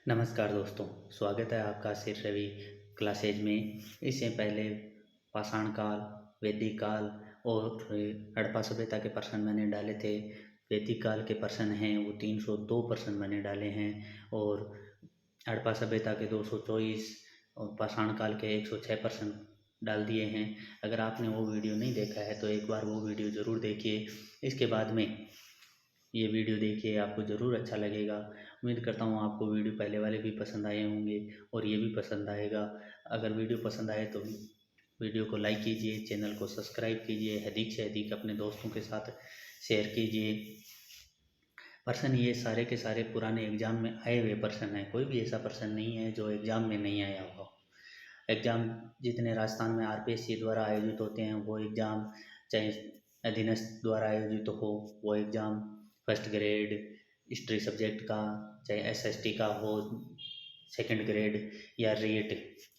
नमस्कार दोस्तों, स्वागत है आपका सिर रवि क्लासेज में। इससे पहले पाषाण काल, वैदिक काल और हड़प्पा सभ्यता के प्रश्न मैंने डाले थे। वैदिक काल के प्रश्न हैं वो 302 प्रश्न मैंने डाले हैं और हड़प्पा सभ्यता के 224 और पाषाण काल के 106 प्रश्न डाल दिए हैं। अगर आपने वो वीडियो नहीं देखा है तो एक बार वो वीडियो ज़रूर देखिए। इसके बाद में ये वीडियो देखिए, आपको ज़रूर अच्छा लगेगा। उम्मीद करता हूँ आपको वीडियो पहले वाले भी पसंद आए होंगे और ये भी पसंद आएगा। अगर वीडियो पसंद आए तो वीडियो को लाइक कीजिए, चैनल को सब्सक्राइब कीजिए, अधिक से अधिक अपने दोस्तों के साथ शेयर कीजिए। प्रश्न ये सारे के सारे पुराने एग्ज़ाम में आए हुए प्रश्न हैं, कोई भी ऐसा प्रश्न नहीं है जो एग्ज़ाम में नहीं आया हो। एग्ज़ाम जितने राजस्थान में आरपीएससी द्वारा आयोजित होते हैं वो एग्ज़ाम, चाहे अधीनस्थ द्वारा आयोजित हो वो exam, first grade history subject का, चाहे एसएसटी का हो सेकंड ग्रेड, या रीट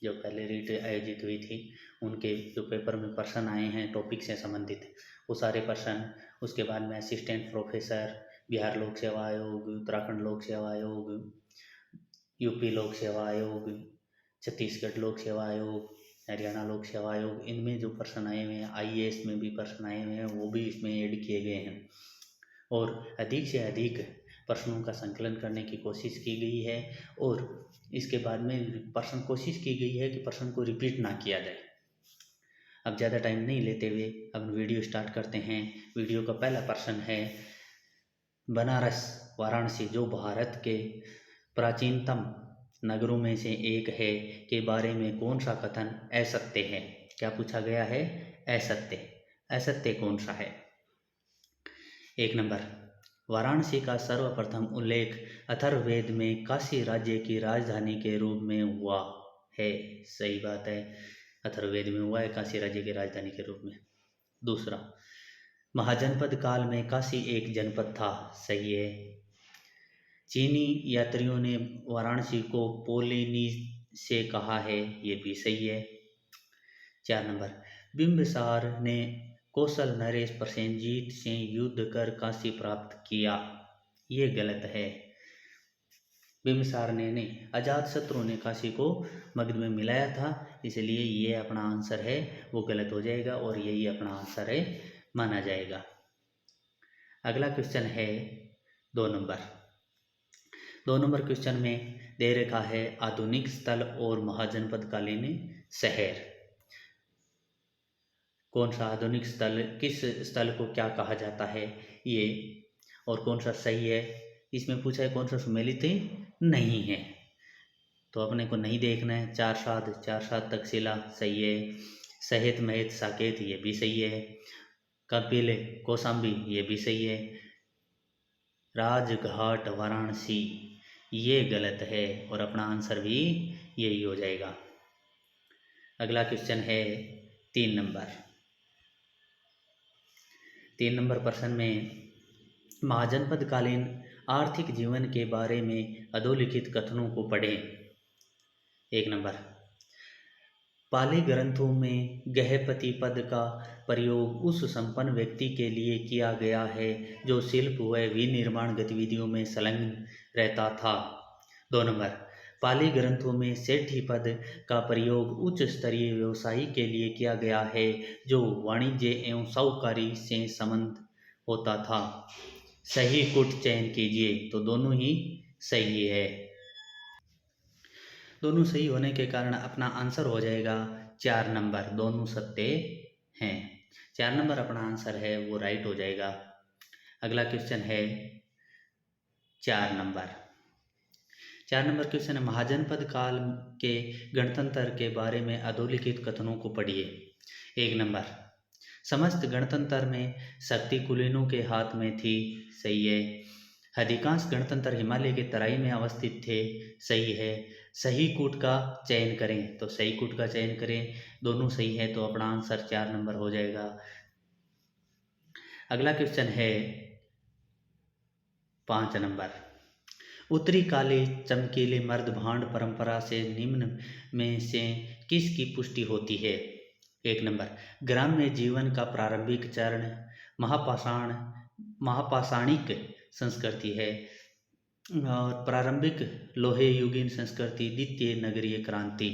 जो पहले रीट आयोजित हुई थी उनके जो पेपर में प्रश्न आए हैं टॉपिक से संबंधित वो सारे प्रश्न। उसके बाद में असिस्टेंट प्रोफेसर, बिहार लोक सेवा आयोग, उत्तराखंड लोक सेवा आयोग, यूपी लोक सेवा आयोग, छत्तीसगढ़ लोक सेवा आयोग, हरियाणा लोक सेवा आयोग, इनमें जो प्रश्न आए हुए हैं, आईएएस में भी प्रश्न आए हुए हैं वो भी इसमें ऐड किए गए हैं और अधिक से अधिक प्रश्नों का संकलन करने की कोशिश की गई है। और इसके बाद में प्रश्न कोशिश की गई है कि प्रश्न को रिपीट ना किया जाए। अब ज़्यादा टाइम नहीं लेते हुए अब वीडियो स्टार्ट करते हैं। वीडियो का पहला प्रश्न है, बनारस वाराणसी जो भारत के प्राचीनतम नगरों में से एक है के बारे में कौन सा कथन असत्य है? क्या पूछा गया है? असत्य। असत्य कौन सा है? एक नंबर, वाराणसी का सर्वप्रथम उल्लेख अथर्ववेद में काशी राज्य की राजधानी के रूप में हुआ है। सही बात है, अथर्ववेद में हुआ है काशी राज्य की राजधानी के रूप में। दूसरा, महाजनपद काल में काशी एक जनपद था। सही है। चीनी यात्रियों ने वाराणसी को पोलिनीज से कहा है। ये भी सही है। 4 नंबर, बिंबिसार ने कौशल नरेश प्रसेनजीत से युद्ध कर काशी प्राप्त किया। ये गलत है। बिंबिसार ने नहीं, अजातशत्रु ने काशी को मगध में मिलाया था, इसलिए ये अपना आंसर है वो गलत हो जाएगा और यही अपना आंसर है, माना जाएगा। अगला क्वेश्चन है 2 नंबर। 2 नंबर क्वेश्चन में दे रखा है आधुनिक स्थल और महाजनपदकालीन शहर। कौन सा आधुनिक स्थल, किस स्थल को क्या कहा जाता है ये, और कौन सा सही है। इसमें पूछा है कौन सा सुमेलित नहीं है, तो अपने को नहीं देखना है। चार सात तक्षशिला सही है। सहेत महेत साकेत ये भी सही है। कपिल कौशाम्बी ये भी सही है। राजघाट वाराणसी ये गलत है और अपना आंसर भी यही हो जाएगा। अगला क्वेश्चन है 3 नंबर। 3 नंबर प्रश्न में महाजनपदकालीन आर्थिक जीवन के बारे में अधोलिखित कथनों को पढ़ें। 1 नंबर, पाली ग्रंथों में गृहपति पद का प्रयोग उस संपन्न व्यक्ति के लिए किया गया है जो शिल्प व विनिर्माण गतिविधियों में संलग्न रहता था। 2 नंबर, पाली ग्रंथों में सेठी पद का प्रयोग उच्च स्तरीय व्यवसायी के लिए किया गया है जो वाणिज्य एवं साहूकारी से संबंध होता था। सही कुट चयन कीजिए, तो दोनों ही सही है। दोनों सही होने के कारण अपना आंसर हो जाएगा 4 नंबर, दोनों सत्य हैं। 4 नंबर अपना आंसर है वो राइट हो जाएगा। अगला क्वेश्चन है 4 नंबर। 4 नंबर क्वेश्चन है महाजनपद काल के गणतंत्र के बारे में अधोलिखित कथनों को पढ़िए। 1 नंबर, समस्त गणतंत्र में शक्ति कुलीनों के हाथ में थी। सही है। अधिकांश गणतंत्र हिमालय के तराई में अवस्थित थे। सही है। सही कूट का चयन करें, तो सही कूट का चयन करें, दोनों सही है, तो अपना आंसर 4 नंबर हो जाएगा। अगला क्वेश्चन है 5 नंबर। उत्तरी काले चमकीले मर्द भांड परंपरा से निम्न में से किसकी पुष्टि होती है? 1 नंबर, ग्राम्य जीवन का प्रारंभिक चरण महापाषाणिक संस्कृति है। और प्रारंभिक लोहे युगीन संस्कृति, द्वितीय नगरीय क्रांति।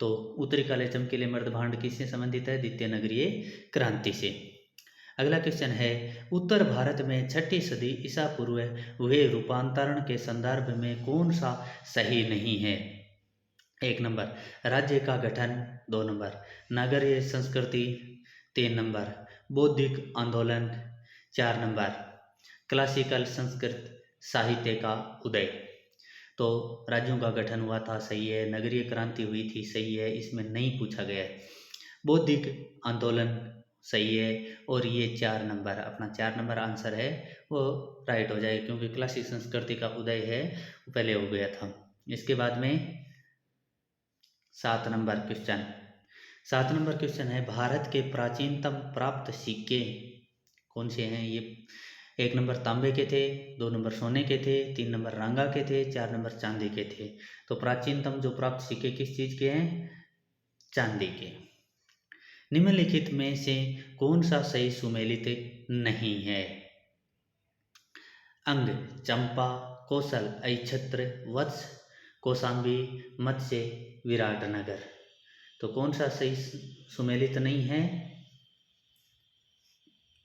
तो उत्तरी काले चमकीले मर्दभांड किससे संबंधित है? द्वितीय नगरीय क्रांति से। अगला क्वेश्चन है, उत्तर भारत में 6ठी सदी ईसा पूर्व हुए रूपांतरण के संदर्भ में कौन सा सही नहीं है? 1 नंबर राज्य का गठन, 2 नंबर नगरीय संस्कृति, 3 नंबर बौद्धिक आंदोलन, 4 नंबर क्लासिकल संस्कृत साहित्य का उदय। तो राज्यों का गठन हुआ था, सही है। नगरीय क्रांति हुई थी, सही है, इसमें नहीं पूछा गया है। बौद्धिक आंदोलन सही है, और ये 4 नंबर, अपना 4 नंबर आंसर है वो राइट हो जाए, क्योंकि क्लासिक संस्कृति का उदय है वो पहले हो गया था। इसके बाद में 7 नंबर क्वेश्चन, 7 नंबर क्वेश्चन है, भारत के प्राचीनतम प्राप्त सिक्के कौन से हैं? ये 1 नंबर तांबे के थे, 2 नंबर सोने के थे, 3 नंबर रांगा के थे, 4 नंबर चांदी के थे। तो प्राचीनतम जो प्राप्त सिक्के किस चीज़ के हैं? चांदी के। निम्नलिखित में से कौन सा सही सुमेलित नहीं है? अंग चंपा, कौशल ऐच्छत्र, वत्स कौशाम्बी, मत्स्य विराटनगर। तो कौन सा सही सुमेलित नहीं है?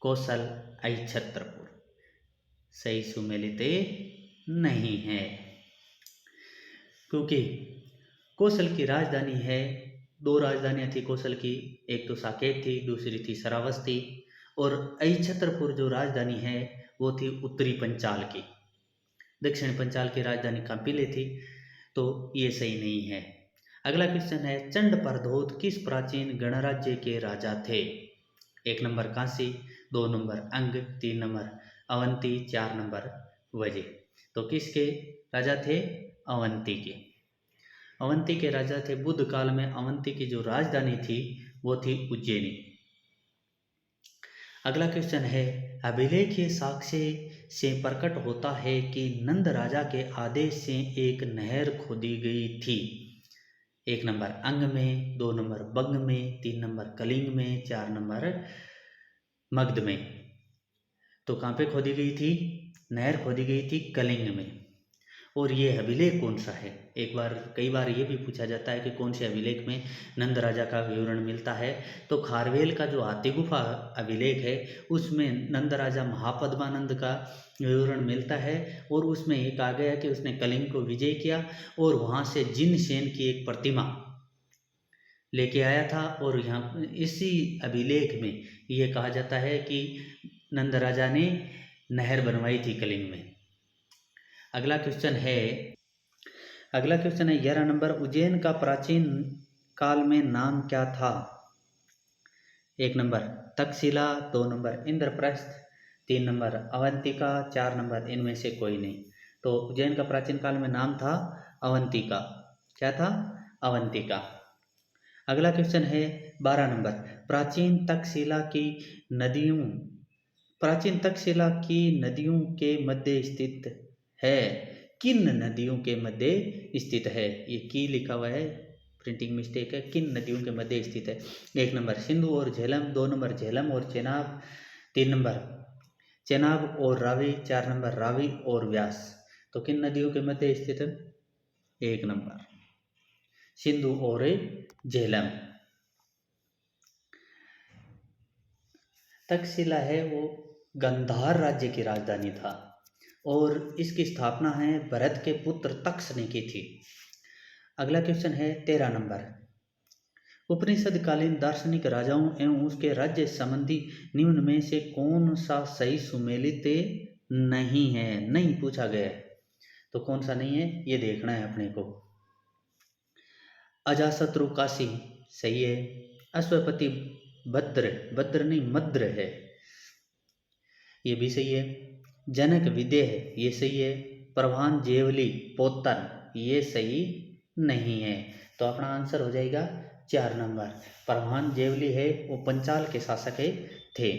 कौशल ऐच्छत्रपुर सही सुमेलित नहीं है, क्योंकि कौशल की राजधानी है, 2 राजधानियाँ थी कौशल की, एक तो साकेत थी, दूसरी थी श्रावस्ती, और ऐच्छत्रपुर जो राजधानी है वो थी उत्तरी पंचाल की। दक्षिण पंचाल की राजधानी कांपिले थी, तो ये सही नहीं है। अगला क्वेश्चन है, चंड प्रद्योत किस प्राचीन गणराज्य के राजा थे? 1 नंबर काशी, 2 नंबर अंग, 3 नंबर अवंती, 4 नंबर वजे। तो किसके राजा थे? अवंती के। अवंती के राजा थे। बुद्ध काल में अवंती की जो राजधानी थी वो थी उज्जैनी। अगला क्वेश्चन है, अभिलेखीय साक्ष्य से प्रकट होता है कि नंद राजा के आदेश से एक नहर खोदी गई थी। 1 नंबर अंग में, 2 नंबर बंग में, 3 नंबर कलिंग में, 4 नंबर मगध में। तो कहाँ पे खोदी गई थी? नहर खोदी गई थी कलिंग में। और ये अभिलेख कौन सा है? कई बार ये भी पूछा जाता है कि कौन से अभिलेख में नंद राजा का विवरण मिलता है। तो खारवेल का जो हाथी गुफा अभिलेख है उसमें नंद राजा महापद्मानंद का विवरण मिलता है, और उसमें ये कहा गया कि उसने कलिंग को विजय किया और वहाँ से जिनसेन की एक प्रतिमा लेके आया था, और यहाँ इसी अभिलेख में ये कहा जाता है कि नंद राजा ने नहर बनवाई थी कलिंग में। अगला क्वेश्चन है 11 नंबर, उज्जैन का प्राचीन काल में नाम क्या था? 1 number Takshashila, 2 number Indraprastha, 3 number Avantika, 4 number इनमें से कोई नहीं। तो उज्जैन का प्राचीन काल में नाम था अवंतिका। क्या था? अवंतिका। अगला क्वेश्चन है 12 नंबर, प्राचीन तक्षशिला की नदियों के मध्य स्थित है। किन नदियों के मध्य स्थित है? ये की लिखा हुआ है, प्रिंटिंग मिस्टेक है। किन नदियों के मध्य स्थित है? 1 नंबर सिंधु और झेलम, 2 नंबर झेलम और चेनाब, 3 नंबर चेनाब और रावी, 4 नंबर रावी और व्यास। तो किन नदियों के मध्य स्थित है? 1 नंबर सिंधु और झेलम। तक्षशिला है वो गांधार राज्य की राजधानी था, और इसकी स्थापना है भरत के पुत्र तक्ष ने की थी। अगला क्वेश्चन है 13 नंबर, उपनिषद कालीन दार्शनिक राजाओं एवं उसके राज्य संबंधी निम्न में से कौन सा सही सुमेलित नहीं है? नहीं पूछा गया है, तो कौन सा नहीं है ये देखना है अपने को। अजाशत्रु काशी सही है। अश्वपति भद्र नहीं मद्र है, ये भी सही है। जनक विदेह ये सही है। प्रभान जेवली पोतन ये सही नहीं है। तो अपना आंसर हो जाएगा 4 नंबर। प्रभान जेवली है वो पंचाल के शासक थे।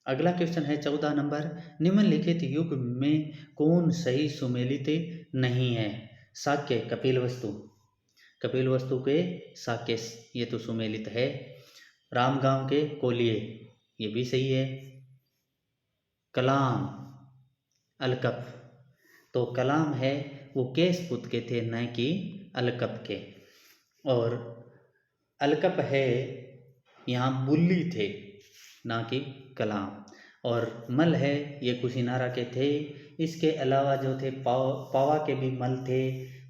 अगला क्वेश्चन है 14 नंबर, निम्नलिखित युग में कौन सही सुमेलित नहीं है? शाक्य कपिल वस्तु के शाक्य ये तो सुमेलित है। रामगांव के कोलिये ये भी सही है। कलाम अलकफ तो कलाम है वो केस पुत के थे, न कि अलकप के। और अलकप है यहाँ बुल्ली थे, ना कि कलाम। और मल है ये कुशीनारा के थे। इसके अलावा जो थे पावा के भी मल थे,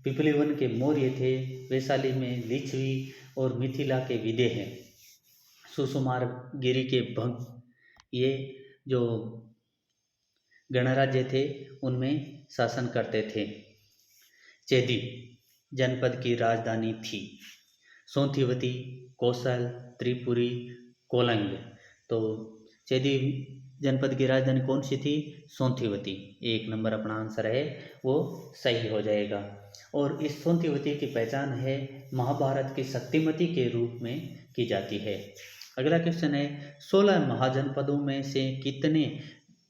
पिपलीवन के मौर्य थे, वैशाली में लिच्छवी और मिथिला के विदेह हैं, सुसुमार गिरी के भंग, ये जो गणराज्य थे उनमें शासन करते थे। चेदी जनपद की राजधानी थी। सोंथिवती, कौशल, त्रिपुरी, कोलंग। तो चेदी जनपद की राजधानी कौन सी थी? सोंथिवती। 1 नंबर अपना आंसर है वो सही हो जाएगा। और इस सोंथिवती की पहचान है महाभारत की शक्तिमती के रूप में की जाती है। अगला क्वेश्चन है 16 महाजनपदों में से कितने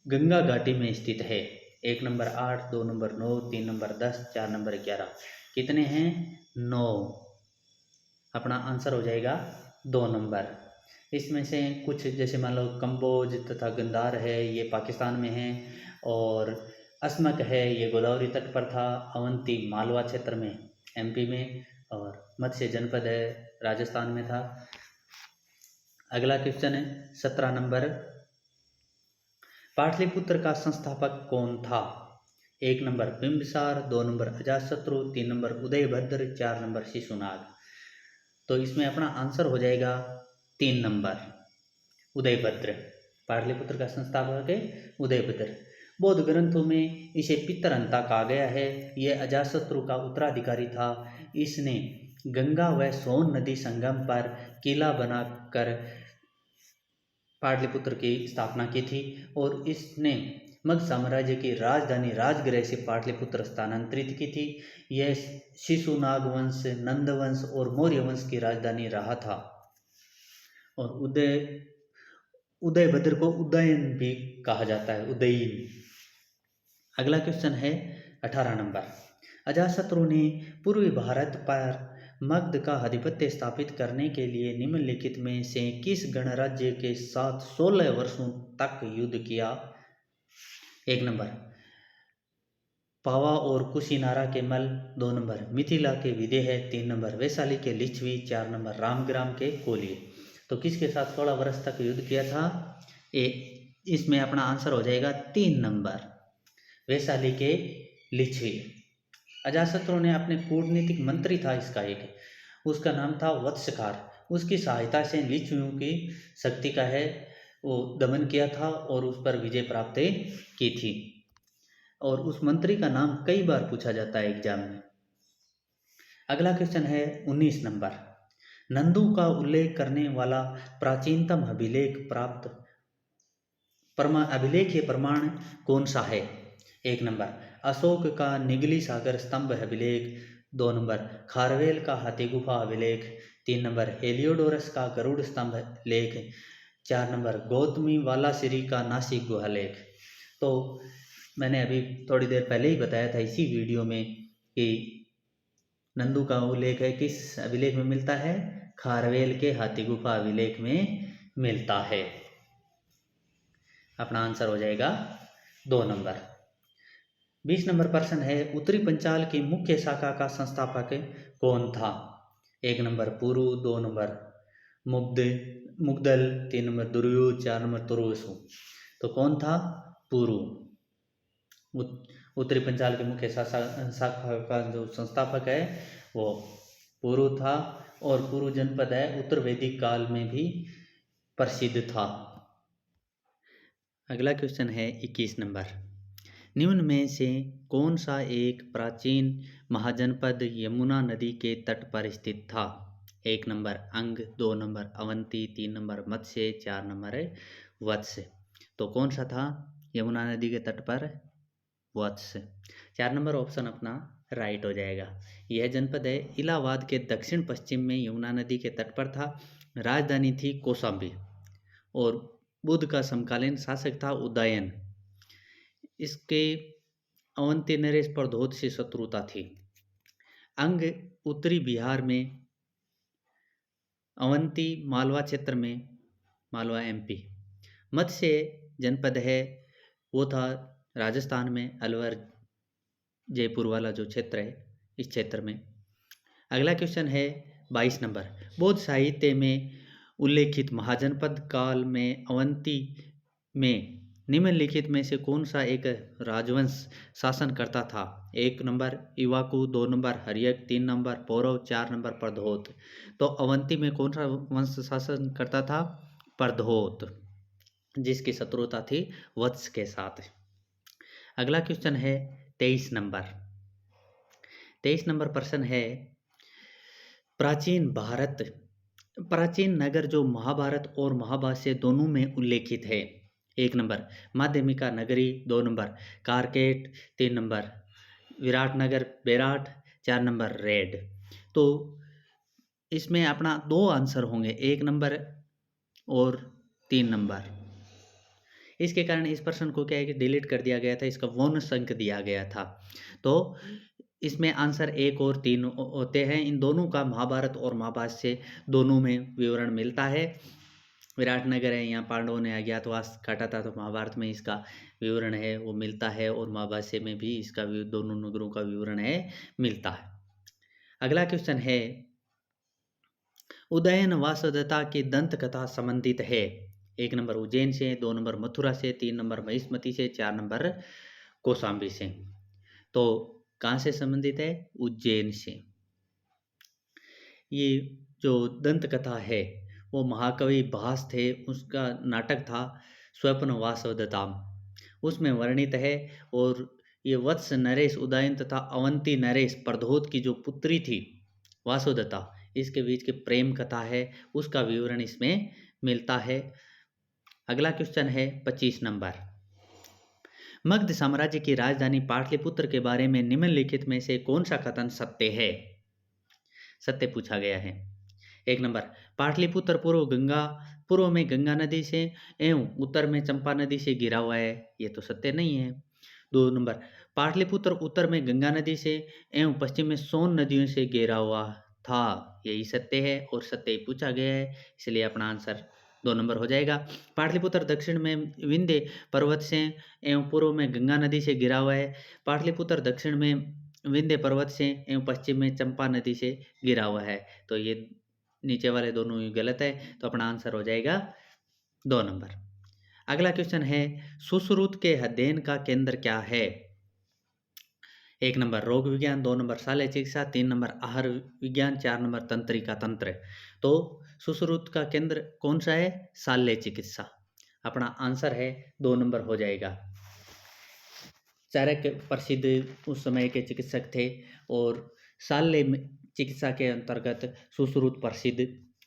गंगा घाटी में स्थित है? 1 नंबर 8, 2 नंबर 9, 3 नंबर 10, 4 नंबर 11। कितने हैं? 9। अपना आंसर हो जाएगा 2 नंबर। इसमें से कुछ जैसे मान लो कंबोज तथा गंधार है, ये पाकिस्तान में है। और अस्मक है, ये गोदावरी तट पर था। अवंती मालवा क्षेत्र में, एमपी में। और मत्स्य जनपद है, राजस्थान में था। अगला क्वेश्चन है 17 नंबर, पाटलिपुत्र का संस्थापक कौन था? 1 number Bimbisara, 2 number Ajatashatru, 3 number Udayabhadra, 4 number Shishunaga. तो इसमें अपना आंसर हो जाएगा 3 नंबर उदयभद्र। पाटलिपुत्र का संस्थापक है उदयभद्र। बौद्ध ग्रंथों में इसे पितरहंता कहा गया है। यह अजातशत्रु का उत्तराधिकारी था। इसने गंगा व सोन नदी संगम पर किला बनाकर पाटलिपुत्र की स्थापना की थी। और इसने मगध साम्राज्य की राजधानी राजगृह से पाटलिपुत्र स्थानांतरित की थी। यह शिशुनाग वंश, नंद वंश और मौर्य वंश की राजधानी रहा था। और उदयभद्र को उदयन भी कहा जाता है, उदयन। अगला क्वेश्चन है 18 नंबर, अजातशत्रु ने पूर्वी भारत पर मगध का आधिपत्य स्थापित करने के लिए निम्नलिखित में से किस गणराज्य के साथ 16 वर्षों तक युद्ध किया? 1 नंबर पावा और कुशीनारा के मल, 2 नंबर मिथिला के विदेह, 3 नंबर वैशाली के लिच्छवी, 4 नंबर रामग्राम के कोलिय। तो किसके साथ 16 वर्ष तक युद्ध किया था? इसमें अपना आंसर हो जाएगा 3 नंबर वैशाली के लिच्छवी। अजातशत्रु ने अपने कूटनीतिक मंत्री था इसका एक, उसका नाम था वत्सकार। उसकी सहायता से लिच्छवियों की शक्ति का है वो दमन किया था और उस पर विजय प्राप्त की थी। और उस मंत्री का नाम कई बार पूछा जाता है एग्जाम में। अगला क्वेश्चन है 19 नंबर, नंदू का उल्लेख करने वाला प्राचीनतम अभिलेख प्रमाण कौन सा है? 1 नंबर अशोक का निगली सागर स्तंभ अभिलेख, 2 नंबर खारवेल का हाथी गुफा अभिलेख, 3 नंबर हेलियोडोरस का गरुड़ स्तंभ लेख, 4 नंबर गौतमी वालासिरी का नासिक गुहा लेख। तो मैंने अभी थोड़ी देर पहले ही बताया था इसी वीडियो में कि नंदू का उल्लेख है किस अभिलेख में मिलता है? खारवेल के हाथी गुफा अभिलेख में मिलता है। अपना आंसर हो जाएगा 2 नंबर। 20 नंबर प्रश्न है, उत्तरी पंचाल की मुख्य शाखा का संस्थापक कौन था? 1 नंबर पुरु, 2 number Mugdal, 3 number दुर्योध, 4 number Turvasu. तो कौन था? पुरु। उत्तरी पंचाल के मुख्य शाखा का जो संस्थापक है वो पुरु था। और पुरु जनपद है उत्तर वैदिक काल में भी प्रसिद्ध था। अगला क्वेश्चन है 21 नंबर, निम्न में से कौन सा एक प्राचीन महाजनपद यमुना नदी के तट पर स्थित था? 1 नंबर अंग, 2 नंबर अवंती, 3 नंबर मत्स्य, 4 नंबर वत्स। तो कौन सा था यमुना नदी के तट पर? वत्स। 4 नंबर ऑप्शन अपना राइट हो जाएगा। यह जनपद है इलाहाबाद के दक्षिण पश्चिम में यमुना नदी के तट पर था। राजधानी थी कौशाम्बी और बुद्ध का समकालीन शासक था उदयन। इसके अवंती नरेश प्रद्योत से शत्रुता थी। अंग उत्तरी बिहार में, अवंती मालवा क्षेत्र में, मालवा एमपी। मत्स्य जनपद है वो था राजस्थान में, अलवर जयपुर वाला जो क्षेत्र है, इस क्षेत्र में। अगला क्वेश्चन है 22 नंबर, बौद्ध साहित्य में उल्लेखित महाजनपद काल में अवंती में निम्नलिखित में से कौन सा एक राजवंश शासन करता था? 1 नंबर इवाकू, 2 number Haryanka, 3 number Paurava, 4 number Pradyota. तो अवंती में कौन सा वंश शासन करता था? प्रधोत, जिसकी शत्रुता थी वत्स के साथ। अगला क्वेश्चन है 23 नंबर। 23 नंबर प्रश्न है, प्राचीन नगर जो महाभारत और महाभाष्य दोनों में उल्लेखित है। 1 नंबर माध्यमिका नगरी, 2 number कारकेट, 3 number Viratnagar बेराट, 4 number red. तो इसमें अपना 2 आंसर होंगे, 1 नंबर और 3 नंबर। इसके कारण इस प्रश्न को क्या है कि डिलीट कर दिया गया था, इसका बोनस अंक दिया गया था। तो इसमें आंसर 1 और 3 होते हैं। इन दोनों का महाभारत और महाभाष्य दोनों में विवरण मिलता है। विराटनगर है, यहाँ पांडवों ने अज्ञातवास काटा था, तो महाभारत में इसका विवरण है वो मिलता है, और महाभाष्य में भी इसका दोनों नगरों का विवरण है मिलता है। अगला क्वेश्चन है, उदयन वासुदेवता की दंत कथा संबंधित है। 1 नंबर उज्जैन से, 2 नंबर मथुरा से, 3 नंबर महिष्मती से, 4 नंबर कौशाम्बी से। तो कहाँ से संबंधित है? उज्जैन से। ये जो दंत कथा है वो महाकवि भास थे, उसका नाटक था स्वप्न वासवदत्ताम, उसमें वर्णित है। और ये वत्स नरेश उदयन तथा अवंती नरेश प्रधोत की जो पुत्री थी वासुदत्ता, इसके बीच की प्रेम कथा है, उसका विवरण इसमें मिलता है। अगला क्वेश्चन है 25 नंबर, मगध साम्राज्य की राजधानी पाटलिपुत्र के बारे में निम्नलिखित में से कौन सा कथन सत्य है? सत्य पूछा गया है। 1 नंबर पाटलिपुत्र पूर्व में गंगा नदी से एवं उत्तर में चंपा नदी से घिरा हुआ है, ये तो सत्य नहीं है। 2 नंबर पाटलिपुत्र उत्तर में गंगा नदी से एवं पश्चिम में सोन नदियों से घिरा हुआ था, यही सत्य है और सत्य ही पूछा गया है, इसलिए अपना आंसर 2 नंबर हो जाएगा। पाटलिपुत्र दक्षिण में विंध्य पर्वत से एवं पूर्व में गंगा नदी से घिरा हुआ है। पाटलिपुत्र दक्षिण में विंध्य पर्वत से एवं पश्चिम में चंपा नदी से घिरा हुआ है, तो ये नीचे वाले दोनों ही गलत है, तो अपना आंसर हो जाएगा 2 नंबर। अगला क्वेश्चन है, सुश्रुत के अध्ययन का केंद्र क्या है? 1 नंबर रोग विज्ञान, 2 नंबर शल्य चिकित्सा, 3 नंबर आहार विज्ञान, 4 नंबर तंत्रिका तंत्र। तो सुश्रुत का केंद्र कौन सा है? शल्य चिकित्सा। अपना आंसर है 2 नंबर हो जाएगा। चाणक्य प्रसिद्ध उस समय के चिकित्सक थे और शल्य चिकित्सा के अंतर्गत सुश्रुत प्रसिद्ध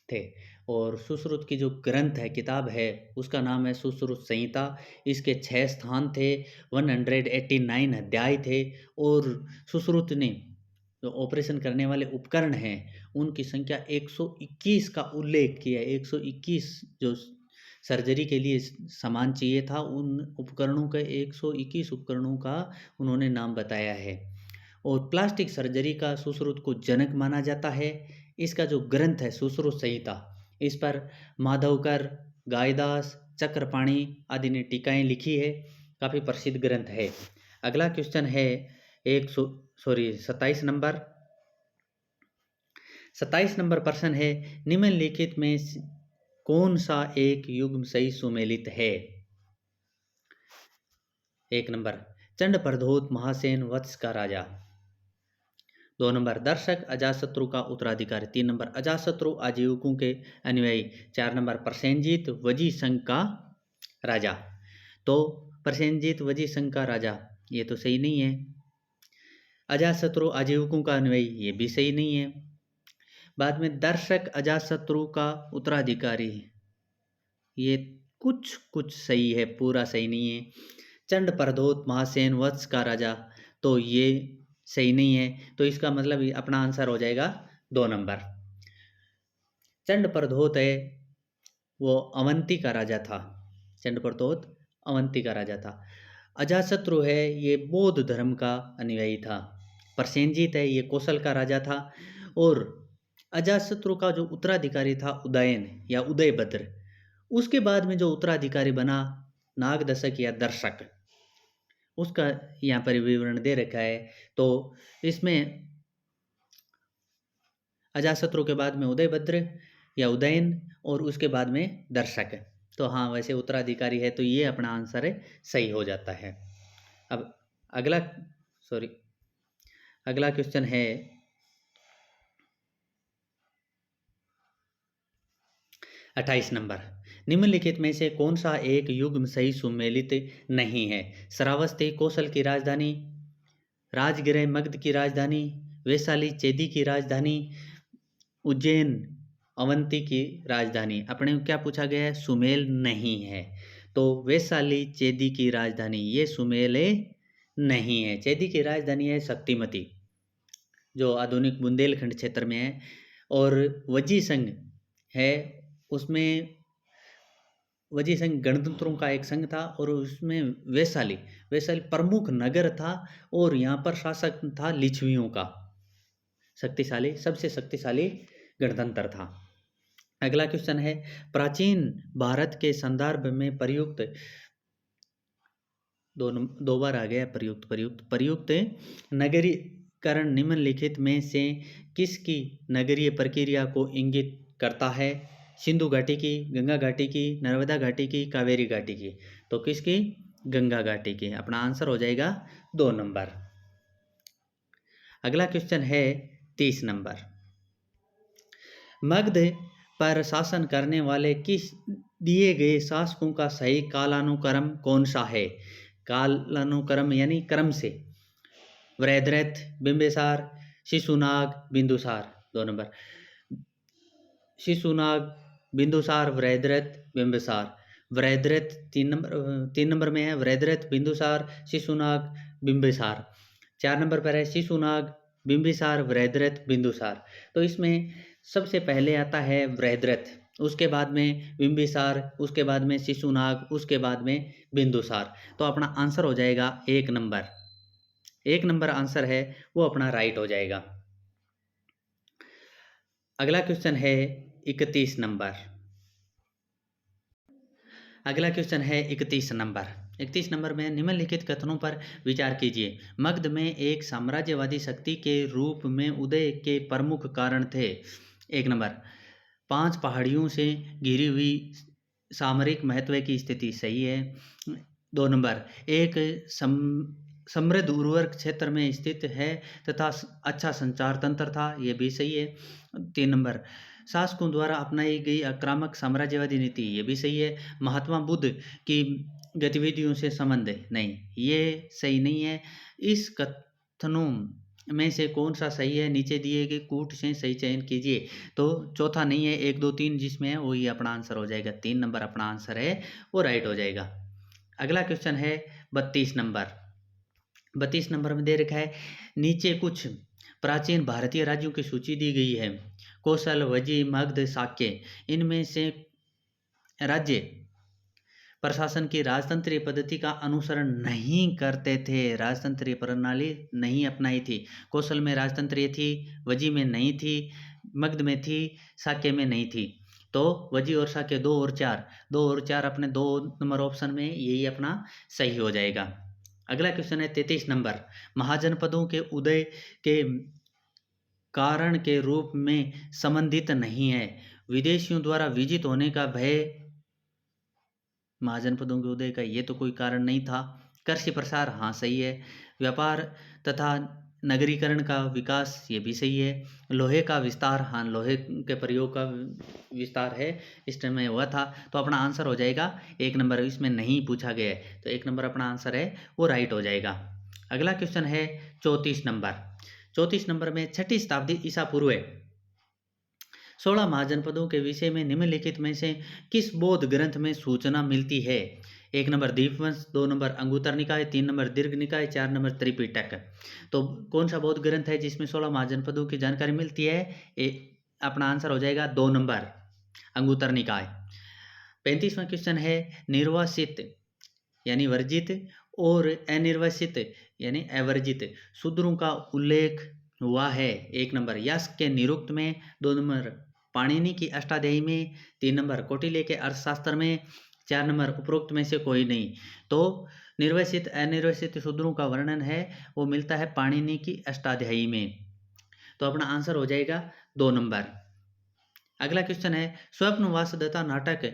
थे। और सुश्रुत की जो ग्रंथ है, किताब है, उसका नाम है सुश्रुत संहिता। इसके 6 स्थान थे, 189 अध्याय थे। और सुश्रुत ने जो ऑपरेशन करने वाले उपकरण हैं उनकी संख्या 121 का उल्लेख किया है। 121 जो सर्जरी के लिए सामान चाहिए था, उन उपकरणों के 121 उपकरणों का उन्होंने नाम बताया है। और प्लास्टिक सर्जरी का सुश्रुत को जनक माना जाता है। इसका जो ग्रंथ है सुश्रुत संहिता, इस पर माधवकर, गायदास, चक्रपाणी आदि ने टीकाएं लिखी है, काफ़ी प्रसिद्ध ग्रंथ है। अगला क्वेश्चन है 27 नंबर। 27 नंबर प्रश्न है, निम्नलिखित में कौन सा एक युग्म सही सुमेलित है? 1 नंबर चंड प्रधोत महासेन वत्स का राजा। 2 नंबर दर्शक अजातशत्रु का उत्तराधिकारी। 3 नंबर अजातशत्रु आजीविकों के अनुयायी। 4 नंबर प्रसेनजीत वजी संघ का राजा। तो प्रसेनजीत वजी संघ का राजा ये तो सही नहीं है। अजातशत्रु आजीविकों का अनुयायी ये भी सही नहीं है। बाद में दर्शक अजातशत्रु का उत्तराधिकारी, ये कुछ कुछ सही है, पूरा सही नहीं है। चंड प्रधोत महासेन वत्स का राजा, तो ये सही नहीं है। तो इसका मतलब अपना आंसर हो जाएगा 2 नंबर। चंड प्रधोत है वो अवंती का राजा था। चंड प्रधोत अवंती का राजा था। अजातशत्रु है ये बौद्ध धर्म का अनुयायी था। प्रसेनजीत है ये कौशल का राजा था। और अजातशत्रु का जो उत्तराधिकारी था उदयन या उदयभद्र, उसके बाद में जो उत्तराधिकारी बना नागदशक या दर्शक, उसका यहाँ पर विवरण दे रखा है। तो इसमें अजातशत्रु के बाद में उदयभद्र या उदयन और उसके बाद में दर्शक। तो हाँ, वैसे उत्तराधिकारी है तो ये अपना आंसर सही हो जाता है। अब अगला अगला क्वेश्चन है 28 नंबर। निम्नलिखित में से कौन सा एक युग्म सही सुमेलित नहीं है? श्रावस्ती कौशल की राजधानी, राजगृह मगध की राजधानी, वैशाली चेदी की राजधानी, उज्जैन अवंती की राजधानी। अपने को क्या पूछा गया है? सुमेल नहीं है। तो वैशाली चेदी की राजधानी ये सुमेल नहीं है। चेदी की राजधानी है शक्तिमती, जो आधुनिक बुंदेलखंड क्षेत्र में है। और वजी संघ है, उसमें वजी संघ गणतंत्रों का एक संघ था और उसमें वैशाली प्रमुख नगर था और यहाँ पर शासक था लिच्छवियों का। शक्तिशाली, सबसे शक्तिशाली गणतंत्र था। अगला क्वेश्चन है प्राचीन भारत के संदर्भ में प्रयुक्त, दो बार आ गया प्रयुक्त नगरीकरण निम्नलिखित में से किसकी नगरीय प्रक्रिया को इंगित करता है? सिंधु घाटी की, गंगा घाटी की, नर्मदा घाटी की, कावेरी घाटी की। तो किसकी? गंगा घाटी की। अपना आंसर हो जाएगा 2 नंबर। अगला क्वेश्चन है 30 नंबर। मगध पर शासन करने वाले किस दिए गए शासकों का सही कालानुक्रम कौन सा है? कालानुक्रम यानी क्रम से। वृहद्रथ, बिंबिसार, शिशुनाग, बिंदुसार। 2 नंबर। शिशुनाग, बिंदुसार, वृहद्रथ, बिंबिसार। वृहद्रथ 3 नंबर में है। वृहद्रथ, बिंदुसार, शिशुनाग, बिंबिसार। 4 नंबर पर है शिशुनाग, बिंबिसार, वृहद्रथ, बिंदुसार। तो इसमें सबसे पहले आता है वृहद्रथ, उसके बाद में बिंबिसार, उसके बाद में शिशुनाग, उसके बाद में बिंदुसार। तो अपना आंसर हो जाएगा 1 नंबर। 1 नंबर आंसर है वो अपना राइट हो जाएगा। अगला क्वेश्चन है 31 नंबर। अगला क्वेश्चन है 31 नंबर। 31 नंबर में निम्नलिखित कथनों पर विचार कीजिए। मगध में एक साम्राज्यवादी शक्ति के रूप में उदय के प्रमुख कारण थे। 1 नंबर 5 पहाड़ियों से घिरी हुई सामरिक महत्व की स्थिति, सही है। 2 नंबर एक समृद्ध उर्वरक क्षेत्र में स्थित है तथा अच्छा संचार तंत्र था, ये भी सही है। 3 नंबर शासकों द्वारा अपनाई गई आक्रामक साम्राज्यवादी नीति, ये भी सही है। महात्मा बुद्ध की गतिविधियों से संबंध, नहीं, ये सही नहीं है। इस कथनों में से कौन सा सही है? नीचे दिए गए कूट से सही चयन कीजिए। तो चौथा नहीं है, 1 2 3 जिसमें है वही अपना आंसर हो जाएगा। 3 नंबर अपना आंसर है वो राइट हो जाएगा। अगला क्वेश्चन है 32 नंबर। 32 नंबर में दे रखा है नीचे कुछ प्राचीन भारतीय राज्यों की सूची दी गई है। कौशल, वजी, मगध, शाक्य। इनमें से राज्य प्रशासन की राजतंत्रीय पद्धति का अनुसरण नहीं करते थे, राजतंत्रीय प्रणाली नहीं अपनाई थी। कौशल में राजतंत्रीय थी, वजी में नहीं थी, मगध में थी, शाक्य में नहीं थी। तो वजी और शाक्य 2 और 4 अपने 2 नंबर ऑप्शन में यही अपना सही हो जाएगा। अगला क्वेश्चन है 33 नंबर। महाजनपदों के उदय के कारण के रूप में संबंधित नहीं है। विदेशियों द्वारा विजित होने का भय महाजनपदों के उदय का ये तो कोई कारण नहीं था। कृषि प्रसार, हाँ सही है। व्यापार तथा नगरीकरण का विकास, ये भी सही है। लोहे का विस्तार, हाँ लोहे के प्रयोग का विस्तार है इस टाइम में हुआ था। तो अपना आंसर हो जाएगा 1 नंबर, इसमें नहीं पूछा गया है तो 1 नंबर अपना आंसर है वो राइट हो जाएगा। अगला क्वेश्चन है 34 नंबर। 34 नंबर में 6ठी शताब्दी ईसा पूर्व 16 महाजनपदों के विषय में निम्नलिखित में से किस बौद्ध ग्रंथ में सूचना मिलती है? 1 नंबर दीपवंश, 2 नंबर अंगुत्तर निकाय, 3 नंबर दीर्घ निकाय, 4 नंबर त्रिपिटक। तो कौन सा बौद्ध ग्रंथ है जिसमें 16 महाजनपदों की जानकारी मिलती है? अपना आंसर हो जाएगा 2 नंबर अंगुत्तर निकाय। 35वां क्वेश्चन है निर्वासित यानी वर्जित और अनिर्वासित यानी अवर्जित शूद्रों का उल्लेख हुआ है। 1 नंबर यास्क के निरुक्त में, 2 नंबर पाणिनि की अष्टाध्यायी में, 3 नंबर कौटिल्य के अर्थशास्त्र में, 4 नंबर उपरोक्त में से कोई नहीं। तो निर्वसित अनिर्वसित शूद्रों का वर्णन है वो मिलता है पाणिनि की अष्टाध्यायी में। तो अपना आंसर हो जाएगा 2 नंबर। अगला क्वेश्चन है स्वप्न वासदत्ता नाटक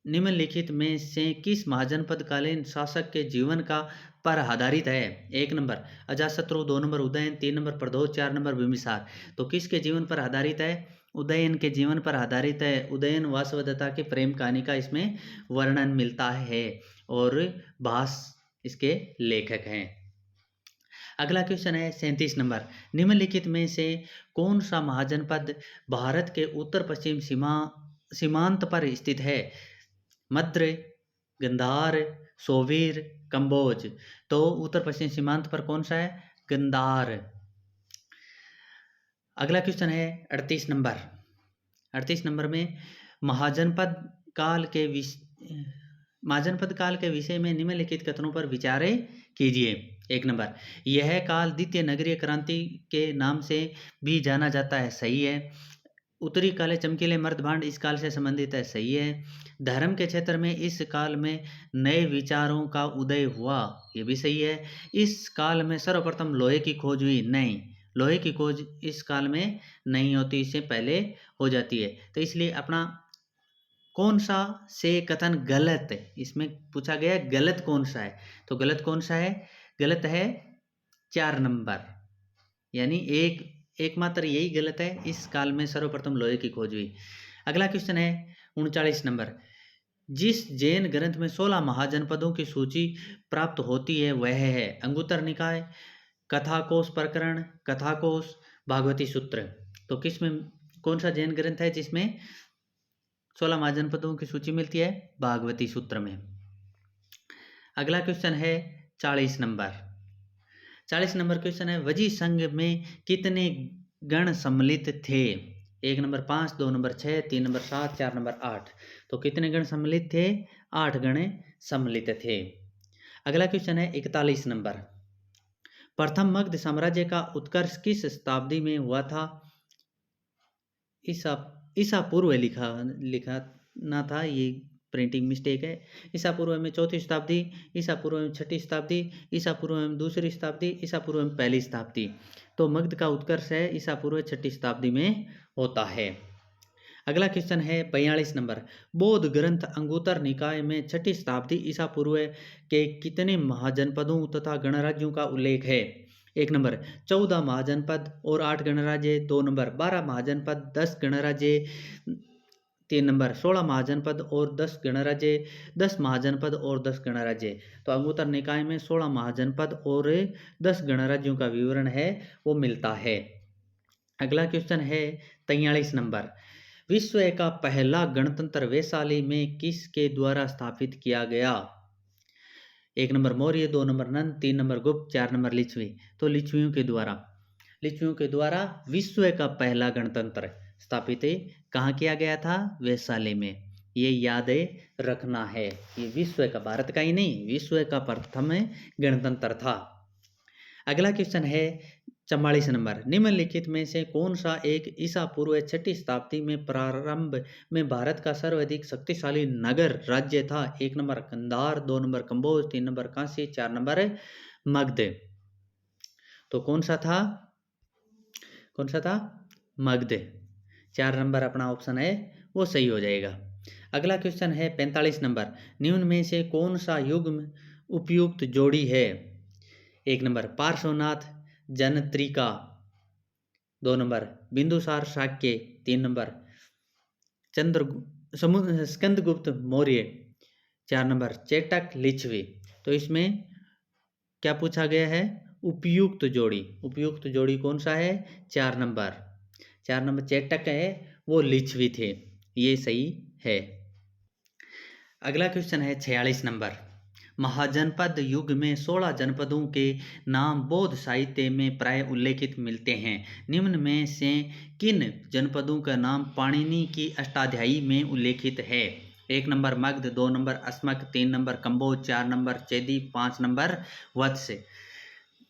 निम्नलिखित में से किस महाजनपद कालीन शासक के जीवन का पर आधारित है? 1 number Ajatashatru, 2 number Udayan, 3 number Pradyot, 4 number Bimbisara. तो किसके जीवन पर आधारित है? उदयन के जीवन पर आधारित है। उदयन वासवदत्ता की प्रेम कहानी का इसमें वर्णन मिलता है और भास इसके लेखक हैं। अगला क्वेश्चन है 37 नंबर निम्नलिखित में से कौन सा महाजनपद भारत के उत्तर पश्चिम सीमांत पर स्थित है? मद्र, गंधार, सोवीर, कंबोज। तो उत्तर पश्चिम सीमांत पर कौन सा है? गंधार। अगला क्वेश्चन है 38 नंबर। 38 नंबर में महाजनपद काल के विषय में निम्नलिखित कथनों पर विचार कीजिए। 1 नंबर यह काल द्वितीय नगरीय क्रांति के नाम से भी जाना जाता है, सही है। उत्तरी काले चमकीले मर्दभांड इस काल से संबंधित है, सही है। धर्म के क्षेत्र में इस काल में नए विचारों का उदय हुआ, ये भी सही है। इस काल में सर्वप्रथम लोहे की खोज हुई, नहीं, लोहे की खोज इस काल में नहीं होती, इससे पहले हो जाती है। तो इसलिए अपना कौन सा से कथन गलत है, इसमें पूछा गया गलत कौन सा है, तो गलत कौन सा है? गलत है 4 नंबर, यानी एकमात्र यही गलत है, इस काल में सर्वप्रथम लोहे की खोज हुई। अगला क्वेश्चन है 39 नंबर जिस जैन ग्रंथ में 16 महाजनपदों की सूची प्राप्त होती है वह है अंगुत्तर निकाय, कथाकोश प्रकरण, कथाकोश, भागवती सूत्र। तो किसमें कौन सा जैन ग्रंथ है जिसमें 16 महाजनपदों की सूची मिलती है? भागवती सूत्र में। अगला क्वेश्चन है 40 नंबर। 40 नंबर क्वेश्चन है वजी संघ में कितने गण सम्मिलित थे? 1 नंबर 5, 2 नंबर 6, 3 नंबर 7, 4 नंबर 8। तो कितने गण सम्मिलित थे? 8 गण सम्मिलित थे। अगला क्वेश्चन है 41 नंबर प्रथम मगध साम्राज्य का उत्कर्ष किस शताब्दी में हुआ था? ईसा पूर्व लिखा ना था, ये प्रिंटिंग मिस्टेक है। ईसा पूर्व में 4वीं शताब्दी, ईसा पूर्व में 6वीं शताब्दी, ईसा पूर्व में 2री शताब्दी, ईसा पूर्व में 1ली शताब्दी। तो मगध का उत्कर्ष है ईसा पूर्व 6वीं शताब्दी में होता है। अगला क्वेश्चन है 42 नंबर बौद्ध ग्रंथ अंगुत्तर निकाय में 6वीं शताब्दी ईसा पूर्व के कितने महाजनपदों तथा गणराज्यों का उल्लेख है? 1 नंबर 14 महाजनपद और 8 गणराज्य, 2 नंबर 12 महाजनपद 10 गणराज्य, 3 नंबर 16 महाजनपद और 10 गणराज्य, 10 महाजनपद और 10 गणराज्य। तो अंगुत्तर निकाय में 16 महाजनपद और 10 गणराज्यों का विवरण है वो मिलता है। अगला क्वेश्चन है 43 नंबर विश्व का पहला गणतंत्र वैशाली में किसके द्वारा स्थापित किया गया? 1 नंबर मौर्य, 2 नंबर नंद, 3 नंबर गुप्त, 4 नंबर लिच्छवी। तो लिच्छवियों के द्वारा विश्व का पहला गणतंत्र स्थापित कहाँ किया गया था? वैशाली में। ये याद रखना है, ये विश्व का, भारत का ही नहीं, विश्व का प्रथम गणतंत्र था। अगला क्वेश्चन है 44 नंबर निम्नलिखित में से कौन सा एक ईसा पूर्व 6वीं शताब्दी में प्रारंभ में भारत का सर्वाधिक शक्तिशाली नगर राज्य था? 1 number Kandhar, 2 number Kamboja, 3 number Kashi, 4 number Magadha. तो कौन सा था? मगध। 4 नंबर अपना ऑप्शन है वो सही हो जाएगा। अगला क्वेश्चन है 45 नंबर निम्न में से कौन सा युग्म उपयुक्त जोड़ी है? 1 number Parshvanath Jnatrika, 2 number Bindusara Shakya, 3 number Skandagupta Maurya, 4 number Chetaka Lichchhavi. तो इसमें क्या पूछा गया है? उपयुक्त जोड़ी कौन सा है? 4 नंबर चेटक है वो लिच्छवी थे, ये सही है। अगला क्वेश्चन है 46 नंबर महाजनपद युग में 16 जनपदों के नाम बौद्ध साहित्य में प्राय उल्लेखित मिलते हैं। निम्न में से किन जनपदों का नाम पाणिनि की अष्टाध्यायी में उल्लेखित है? 1 number Magadha, 2 number Asmaka, 3 number Kamboja, 4 number Chedi, 5 number Vatsa.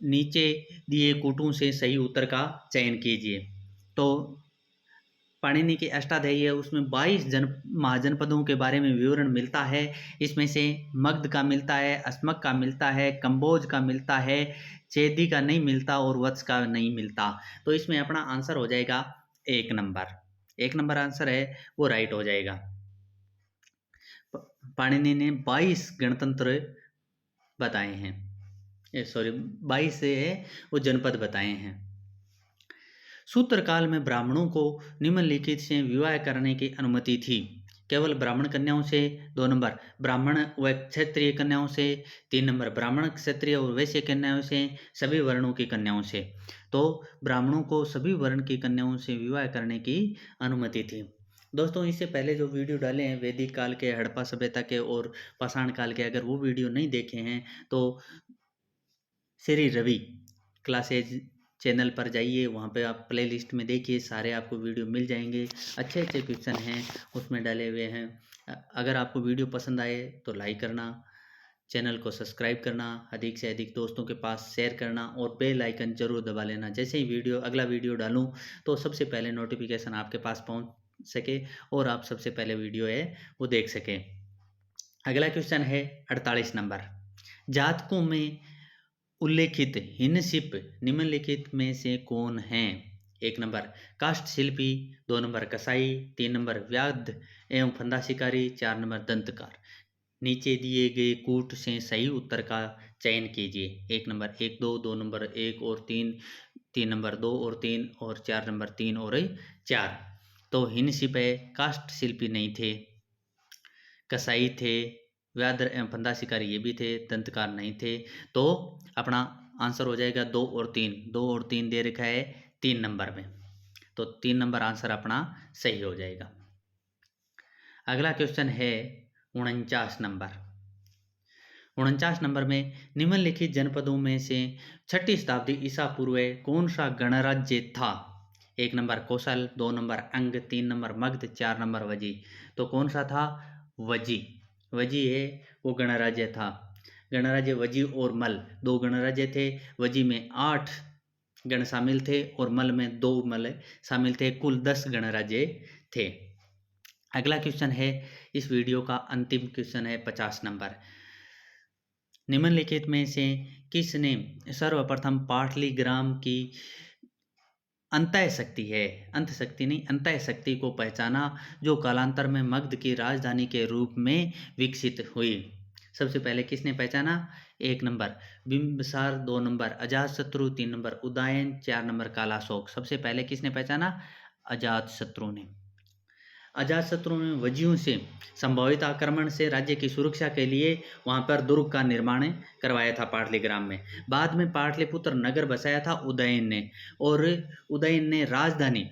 नीचे दिए कोटों से सही उत्तर का चयन कीजिए। तो पाणिनि की अष्टाध्यायी है, उसमें 22 महाजनपदों के बारे में विवरण मिलता है। इसमें से मगध का मिलता है, अस्मक का मिलता है, कंबोज का मिलता है, चेदी का नहीं मिलता और वत्स का नहीं मिलता। तो इसमें अपना आंसर हो जाएगा 1 नंबर। 1 नंबर आंसर है वो राइट हो जाएगा। पाणिनि ने 22 गणतंत्र बताए हैं, सॉरी 22 से वो जनपद बताए हैं। सूत्र काल में ब्राह्मणों को निम्नलिखित से विवाह करने की अनुमति थी। केवल ब्राह्मण कन्याओं से, 2 नंबर ब्राह्मण व क्षत्रिय कन्याओं से, 3 नंबर ब्राह्मण क्षत्रिय और वैश्य कन्याओं से, सभी वर्णों की कन्याओं से। तो ब्राह्मणों को सभी वर्ण की कन्याओं से विवाह करने की अनुमति थी। दोस्तों, इससे पहले जो वीडियो डाले हैं वैदिक काल के, हड़प्पा सभ्यता के और पाषाण काल के, अगर वो वीडियो नहीं देखे हैं तो श्री रवि क्लासेज चैनल पर जाइए, वहाँ पे आप प्लेलिस्ट में देखिए, सारे आपको वीडियो मिल जाएंगे। अच्छे अच्छे क्वेश्चन हैं उसमें डाले हुए हैं। अगर आपको वीडियो पसंद आए तो लाइक करना, चैनल को सब्सक्राइब करना, अधिक से अधिक दोस्तों के पास शेयर करना और बेल आइकन जरूर दबा लेना। जैसे ही अगला वीडियो डालूँ तो सबसे पहले नोटिफिकेशन आपके पास पहुँच सके और आप सबसे पहले वीडियो है वो देख सकें। अगला क्वेश्चन है 48 नंबर। जातकों में उल्लेखित हिनशिप निम्नलिखित में से कौन है? 1 नंबर काष्ठ शिल्पी, 2 नंबर कसाई, 3 नंबर व्याध एवं फंदा शिकारी, 4 नंबर दंतकार। नीचे दिए गए कूट से सही उत्तर का चयन कीजिए। 1 नंबर 1 2, 2 नंबर 1 और 3, 3 नंबर 2 और 3 और 4 नंबर 3 और 4। तो हिनशिप है, काष्ठ शिल्पी नहीं थे, कसाई थे, व्याध एवं फंदा शिकारी ये भी थे, दंतकार नहीं थे। तो अपना आंसर हो जाएगा 2 और 3। 2 और 3 दे रखा है 3 नंबर में, तो 3 नंबर आंसर अपना सही हो जाएगा। अगला क्वेश्चन है 49 नंबर। 49 नंबर में निम्नलिखित जनपदों में से 6ठी शताब्दी ईसा पूर्व कौन सा गणराज्य था? 1 नंबर कौशल, 2 नंबर अंग, 3 नंबर मगध, 4 नंबर वजी। तो कौन सा था? वजी। वजी है वो गणराज्य था। गणराज्य वजी और मल 2 गणराज्य थे। वजी में 8 गण शामिल थे और मल में 2 मल शामिल थे। कुल 10 गणराज्य थे। अगला क्वेश्चन है, इस वीडियो का अंतिम क्वेश्चन है 50 नंबर। निम्नलिखित में से किसने सर्वप्रथम पाटलीग्राम की अंतः शक्ति को पहचाना, जो कालांतर में मगध की राजधानी के रूप में विकसित हुई? सबसे पहले किसने पहचाना? 1 number Bimbisara, 2 number Ajatashatru, 3 number Udayan, 4 number Kalashoka. सबसे पहले किसने पहचाना? अजातशत्रु ने। अजातशत्रु ने वजियों से संभावित आक्रमण से राज्य की सुरक्षा के लिए वहां पर दुर्ग का निर्माण करवाया था पाटलीग्राम में। बाद में पाटलिपुत्र नगर बसाया था उदयन ने, और उदयन ने राजधानी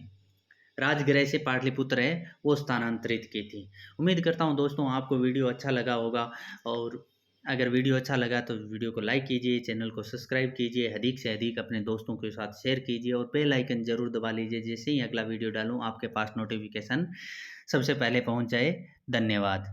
राजगृह से पाटलिपुत्र है वो स्थानांतरित की थी। उम्मीद करता हूँ दोस्तों आपको वीडियो अच्छा लगा होगा, और अगर वीडियो अच्छा लगा तो वीडियो को लाइक कीजिए, चैनल को सब्सक्राइब कीजिए, अधिक से अधिक अपने दोस्तों के साथ शेयर कीजिए और बेल आइकन जरूर दबा लीजिए, जैसे ही अगला वीडियो डालूँ आपके पास नोटिफिकेशन सबसे पहले पहुंच जाए। धन्यवाद।